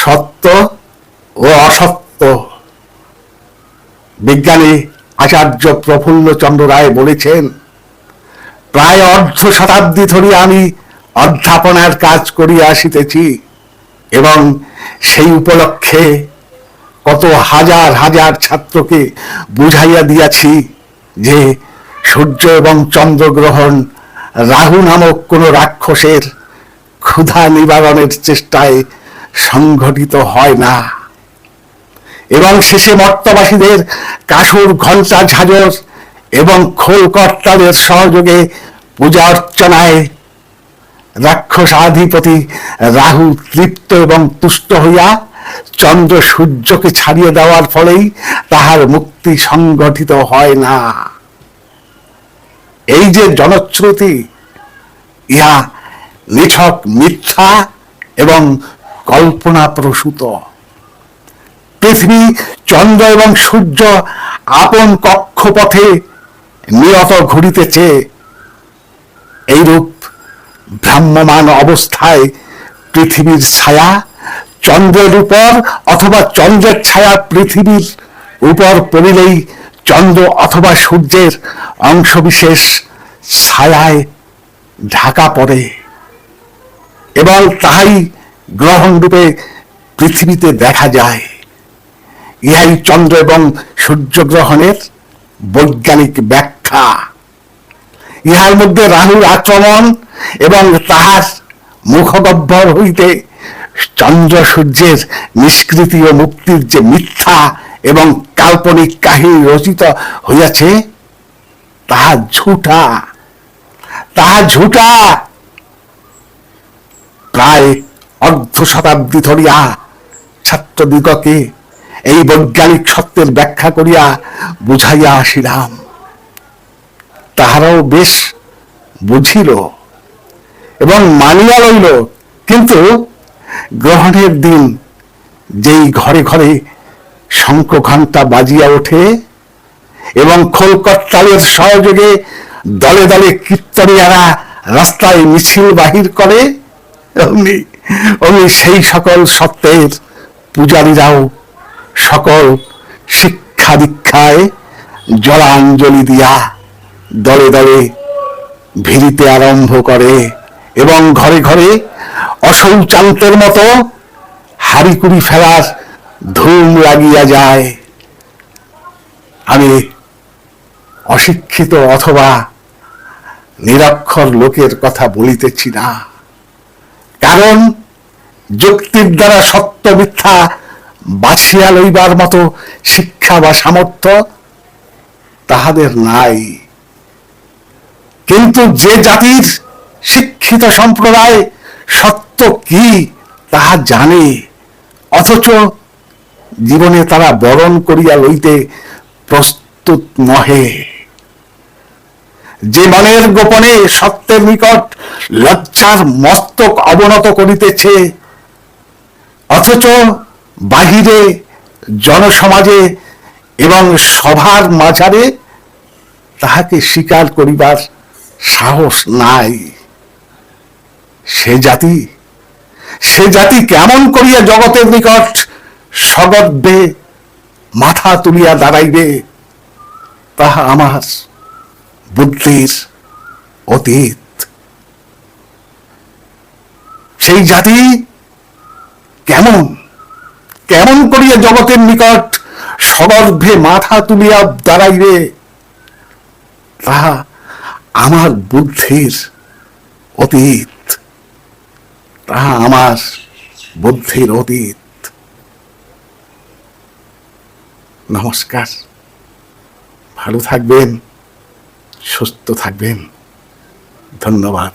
সত্য ও অসত্য। বিজ্ঞানী আচার্য প্রফুল্লচন্দ্র রায় বলেছেন, প্রায় অর্ধ শতাব্দী ধরে আমি অধ্যাপনার কাজ করিয়া আসিতেছি এবং সেই উপলক্ষে কত হাজার হাজার ছাত্রকে বুঝাইয়া দিয়াছি যে সূর্য এবং চন্দ্রগ্রহণ রাহু নামক কোন রাক্ষসের ক্ষুধা নিবারণের চেষ্টায় সংঘটিত হয় না, এবং শেষে মর্তবাসীদের কাসুর ঘণ্টা ঝাঁঝর এবং খোল কর্তাদের সহযোগে পূজা অর্চনায় রাক্ষসাধিপতি রাহু তৃপ্ত এবং তুষ্ট হইয়া চন্দ্র সূর্যকে ছাড়িয়ে দেওয়ার ফলেই তাহার মুক্তি সংগঠিত হয় না। এই যে জনশ্রুতি, ইহা নিছক মিথ্যা এবং কল্পনা প্রসূত। পৃথিবী, চন্দ্র এবং সূর্য আপন কক্ষপথে নিয়ত ঘুরিতেছে। এইরূপ ভ্রাম্যমান অবস্থায় পৃথিবীর ছায়া চন্দ্রের উপর অথবা চন্দ্রের ছায়া পৃথিবীর উপর পড়িলেই চন্দ্র অথবা সূর্যের অংশবিশেষ ছায়ায় ঢাকা পড়ে এবং তাহাই গ্রহণ রূপে পৃথিবীতে দেখা যায়। ইহাই চন্দ্র এবং সূর্যগ্রহণের বৈজ্ঞানিক ব্যাখ্যা। ইহার মধ্যে রাহুর আক্রমণ এবং তাহার মুখগহ্বর হইতে চন্দ্র সূর্যের নিষ্কৃতি ও মুক্তির যে মিথ্যা এবং কাল্পনিক কাহিনী রচিত হইয়াছে, তাহা ঝুঠা, তাহা ঝুঠা। প্রায় অর্ধ শতাব্দী ধরিয়া ছাত্রদিগকে এই বৈজ্ঞানিক সত্যের ব্যাখ্যা করিয়া বুঝাইয়া আসিলাম। তাহারাও বেশ বুঝিল এবং মানিয়া লইল, কিন্তু গ্রহণের দিন যেই ঘরে ঘরে শঙ্খ ঘণ্টা বাজিয়া ওঠে এবং খোল করতালের সহযোগে দলে দলে কীর্তনিয়ারা রাস্তায় মিছিল বাহির করে, অমনি সেই সকল সত্যের পূজারীরাও সকল শিক্ষা দীক্ষায় জলাঞ্জলি দিয়া দলে দলে ভিড়িতে আরম্ভ করে এবং ঘরে ঘরে অশৌচান্তের মতো হাড়িকুড়ি ফেলার ধুম লাগিয়া যায়। আমি অশিক্ষিত অথবা নিরক্ষর লোকের কথা বলিতেছি না, কারণ যুক্তির দ্বারা সত্য মিথ্যা বাছিয়া লইবার মতো শিক্ষা বা সামর্থ্য তাহাদের নাই। কিন্তু যে জাতির শিক্ষিত সম্প্রদায় সত্য কি তাহা জানে, অথচ জীবনে তারা বরণ করিয়া লইতে প্রস্তুত নহে, যে মনের গোপনে সত্যের নিকট লজ্জার মস্তক অবনত করিতেছে, অথচ বাহিরে জনসমাজে এবং সভার মাঝারে তাহাকে স্বীকার করিবার সাহস নাই, সে জাতি কেমন করিয়া জগতের নিকট সগর্বে মাথা তুলিয়া দাঁড়াইবে, তাহা আমার বুদ্ধির অতীত। সেই জাতি কেমন কেমন করিয়া জগতের নিকট সগর্ভে মাথা তুলিয়া দাঁড়াইবে, তাহা আমার বুদ্ধির অতীত, তাহা আমার বুদ্ধির অতীত। নমস্কার, ভালো থাকবেন, সুস্থ থাকবেন। ধন্যবাদ।